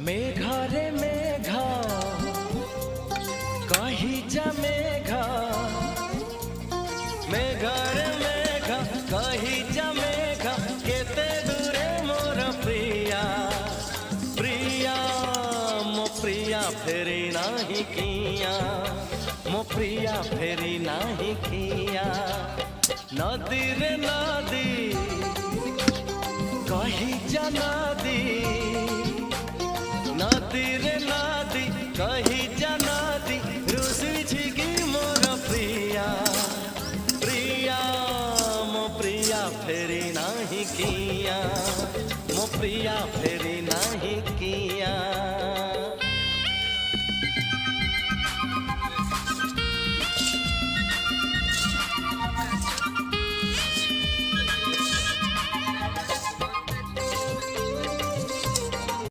मेघा रे मेघा कही जा मेघा, मेघा रे मेघा कही जा मेघा केते दूरे मोर प्रिया, प्रिया मो प्रिया फेरी नाही किया, मो प्रिया फेरी नाही किया। नदी रे नदी कही जा नदी, नदी रे नदी कही जा नदी रुसी छिगी मोर प्रिया, प्रिया मो प्रिया फेरी नाही किया, मो प्रिया फेरी नाही किया।